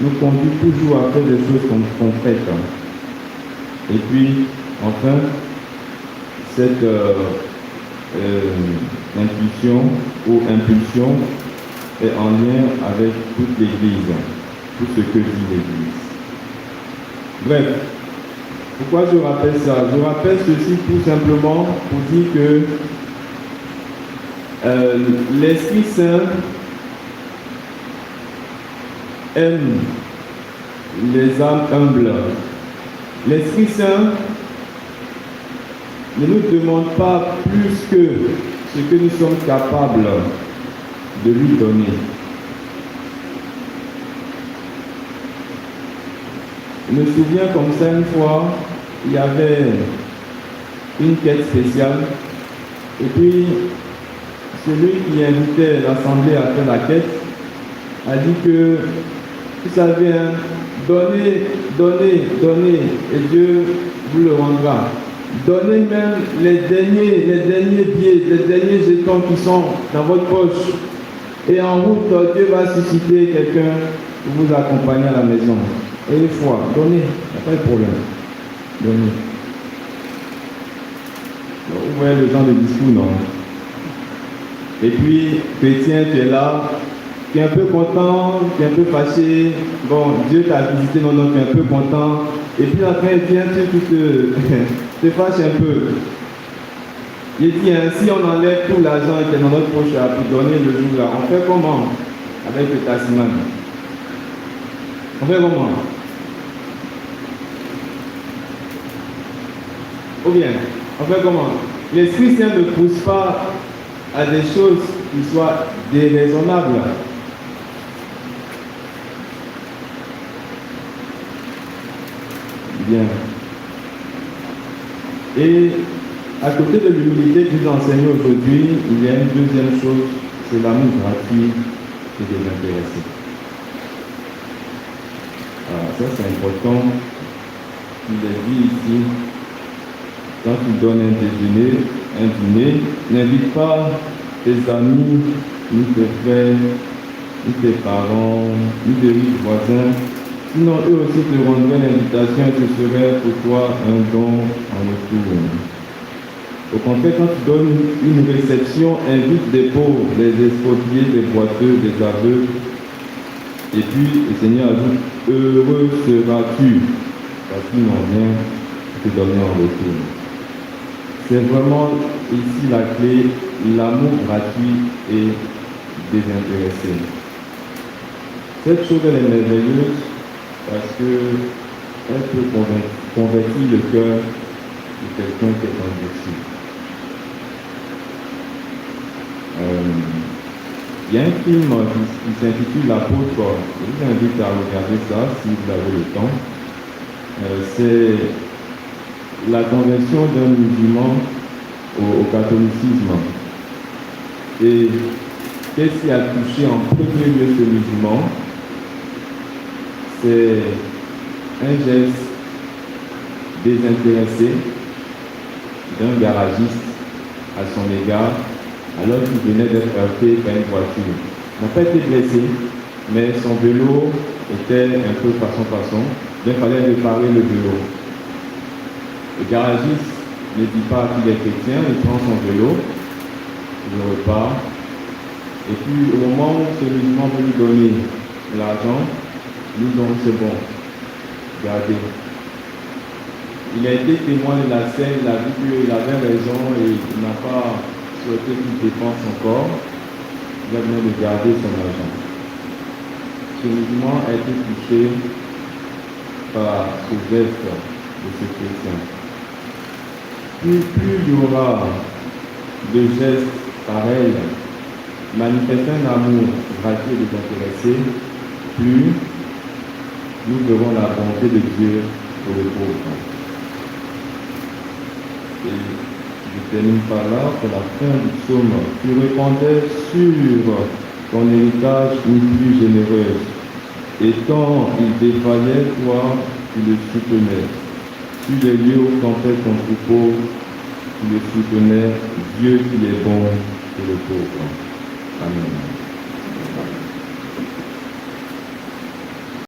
nous conduit toujours à faire des choses concrètes. Et puis, enfin, cette intuition ou impulsion est en lien avec toute l'Église, tout ce que dit l'Église. Bref, pourquoi je rappelle ça? Je rappelle ceci tout simplement pour dire que l'Esprit Saint aime les âmes humbles. L'Esprit Saint ne nous demande pas plus que ce que nous sommes capables de lui donner. Je me souviens comme ça une fois, il y avait une quête spéciale et puis celui qui invitait l'assemblée à faire la quête a dit que, vous savez, donnez, et Dieu vous le rendra. Donnez même les derniers billets, les derniers jetons qui sont dans votre poche. Et en route, Dieu va susciter quelqu'un pour vous accompagner à la maison. Et une fois, donnez, il n'y a pas de problème. Donnez. Donc, vous voyez le genre de discours, non? Et puis, chrétien, tu es là, tu es un peu content, tu es un peu fâché. Bon, Dieu t'a visité, non, tu es un peu content. Et puis après, vient tu te fâches un peu. Il dit, si on enlève tout l'argent qui est dans notre poche à puis donner le jour là, on fait comment avec le taximan? On fait comment? Ou bien, on fait comment? L'Esprit Saint ne pousse pas à des choses qui soient déraisonnables. Bien. Et à côté de l'humilité que nous enseignons aujourd'hui, il y a une deuxième chose, c'est l'amour gratuit et désintéressé. Alors ça c'est important. Il est dit ici, quand tu donnes un dîner, n'invite pas tes amis, ni tes frères, ni tes parents, ni tes riches voisins. Sinon, eux aussi te rendraient l'invitation et ce serait pour toi un don en retour. Au contraire, quand tu donnes une réception, invite des pauvres, des escroquiers, des boiteux, des aveugles. Et puis, le Seigneur ajoute, heureux seras-tu, parce qu'ils n'ont rien te donner en retour. C'est vraiment ici la clé, l'amour gratuit et désintéressé. Cette chose, elle est merveilleuse, parce qu'elle peut convertir le cœur de quelqu'un qui est endurci. Il y a un film qui s'intitule L'Apôtre. Je vous invite à regarder ça si vous avez le temps. C'est la conversion d'un musulman au catholicisme. Et qu'est-ce qui a touché en premier lieu ce musulman? C'est un geste désintéressé d'un garagiste à son égard alors qu'il venait d'être heurté par une voiture. Il n'a pas été blessé, mais son vélo était un peu façon, donc il fallait réparer le vélo. Le garagiste ne dit pas qu'il est chrétien, il prend son vélo, il repart, et puis au moment où ce musulman veut lui donner l'argent, nous donc c'est bon, regardez. Il a été témoin de la scène, il a vu qu'il avait raison et il n'a pas souhaité qu'il dépense encore. Il a besoin de garder son argent. Ce musulman a été touché par ce geste de ce chrétien. Plus il y aura de gestes pareils, manifestant un amour gratuit et désintéressé, plus nous verrons la bonté de Dieu pour les pauvres. Et je termine par là, pour la fin du psaume. Tu répandais sur ton héritage une pluie généreuse. Et quand il défaillait, toi, tu le soutenais. Sur les lieux où campait ton troupeau, tu le soutenais. Dieu qui est bon pour le pauvre. Amen.